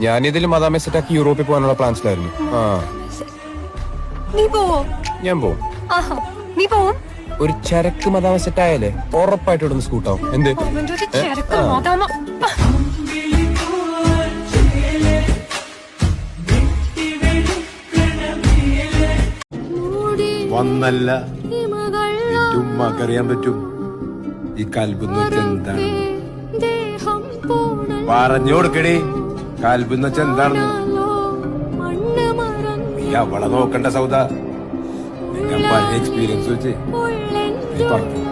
ഞാനിതിൽ മദാമെ സെറ്റാക്കി യൂറോപ്പിൽ പോകാനുള്ള പ്ലാൻസിലായിരുന്നു. ആ നീ പോവോ? ഞാൻ പോവും. ആഹാ, നീ പോവും? ഒരു ചരക്ക് മദാമെ സെറ്റായാലേ ഉറപ്പായിട്ട് ഇവിടുന്ന് സ്കൂട്ടാവും. എന്ത് അവന്റെ ഒരു ചരക്ക് മദാമ. വന്നല്ല ഉമ്മക്കറിയാൻ പറ്റും ഈ കൽബെന്ന് വെച്ചാൽ എന്താണ്. പറഞ്ഞു കൊടുക്കടി കൽബെന്ന് വെച്ചാൽ എന്താണെന്ന്. നീ അവളെ നോക്കണ്ട സൗദ. ഞാൻ പല എക്സ്പീരിയൻസ് വെച്ച് പറഞ്ഞു.